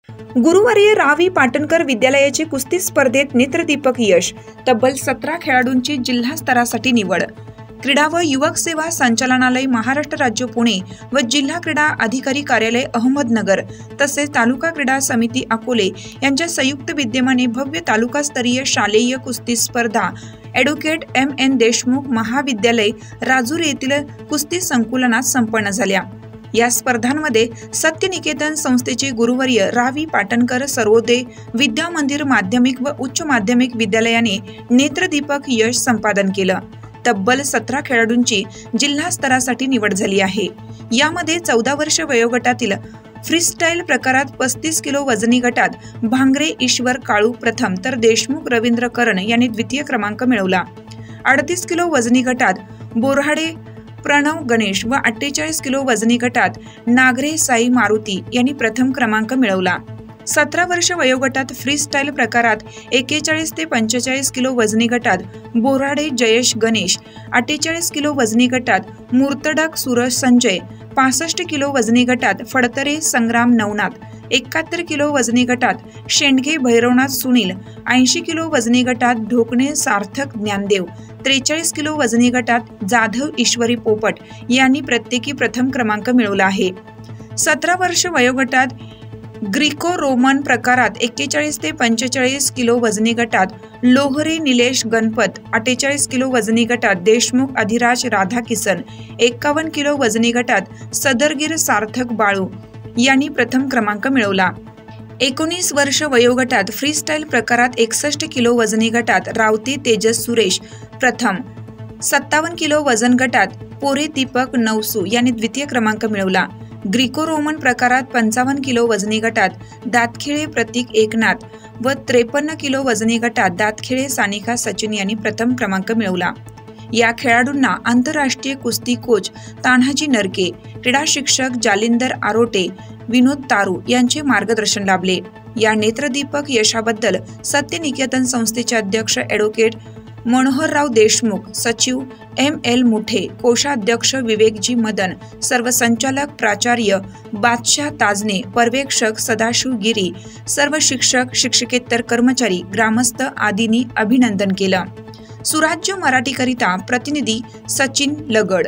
गुरुवारी रावी पाटणकर विद्यालयाची कुस्ती स्पर्धेत नेत्रदीपक यश, तब्बल 17 खेळाडूंची जिल्हा स्तरासाठी निवड। क्रीडा व युवक सेवा संचालनालय महाराष्ट्र राज्य पुणे व जिल्हा क्रीडा अधिकारी कार्यालय अहमदनगर तसेच तालुका क्रीडा समिती अकोले यांच्या संयुक्त विद्यमाने भव्य तालुकास्तरीय शालेय कुस्ती स्पर्धा ॲडव्होकेट M.N. देशमुख महाविद्यालय राजूर येथील कुस्ती संकुलनात संपन्न झाल्या। या स्पर्धांमध्ये सत्यनिकेतन संस्थेचे गुरुवर्य रावी पाटणकर सर्वोदय विद्या मंदिर माध्यमिक व उच्च माध्यमिक विद्यालयाने नेत्रदीपक यश संपादन केलं। तब्बल 17 खेळाडूंची जिल्हा स्तरासाठी निवड झाली आहे। यामध्ये 14 वर्ष वयोगटातील फ्रीस्टाईल प्रकारात 35 किलो वजनी गटात भांगरे ईश्वर काळू प्रथम तर देशमुख रवींद्र करण यांनी द्वितीय क्रमांक मिळवला। 38 किलो वजनी गटात बोराडे प्रणव गणेश व 48 किलो वजनी गटात नागरे साई मारुती यांनी प्रथम क्रमांक मिळवला। 17 वर्ष वयोगटात फ्रीस्टाईल प्रकारात 41 ते 45 किलो वजनी गटात बोराडे जयेश गणेश, 48 किलो वजनी गटात मूर्तडक सूरज संजय, 65 किलो वजनी गटात फडतरे संग्राम नवनाथ, 71 किलो वजनी गटात शेंडगे भैरवनाथ सुनील, 80 किलो वजनी गटात ढोकणे सार्थक ज्ञानदेव, 43 किलो वजनी गटात जाधव ईश्वरी पोपट यांनी प्रत्येकी प्रथम क्रमांक मिळवला आहे। 17 वर्ष वयोगटात ग्रीको रोमन प्रकारात 41 ते 45 किलो वजनी गटात लोहरे निलेश गणपत, 48 किलो वजनी गटात देशमुख अधिराज राधाकिसन, 51 किलो वजनी गटात सदरगीर सार्थक बाळू यांनी प्रथम क्रमांक मिळवला। 19 वर्ष वयोगटात फ्रीस्टाईल प्रकारात 61 किलो वजनी गटात रावते तेजस सुरेश प्रथम, 57 किलो वजन गटात पोरे दीपक नवसू यांनी द्वितीय क्रमांक मिळवला। ग्रीको रोमन प्रकारात 55 किलो वजनी गटात दातखिळे प्रतीक एकनाथ व 53 किलो वजनी गटात दातखिळे सानिका सचिन यांनी प्रथम क्रमांक मिळवला। या खेळाडूंना आंतरराष्ट्रीय कुस्ती कोच तान्हाजी नरके, क्रीडा शिक्षक जालिंदर आरोटे, विनोद तारू यांचे मार्गदर्शन लाभले। या नेत्रदीपक यशाबद्दल सत्यनिकेतन संस्थेचे अध्यक्ष ॲडव्होकेट मनोहरराव देशमुख, सचिव M.L. मुठे, कोषाध्यक्ष विवेकजी मदन, सर्व संचालक प्राचार्य बादशाह ताजने, पर्यवेक्षक सदाशिव गिरी, सर्व शिक्षक शिक्षकेतर कर्मचारी, ग्रामस्थ आदींनी अभिनंदन केलं। सुराज्य मराठीकरिता प्रतिनिधी सचिन लगड।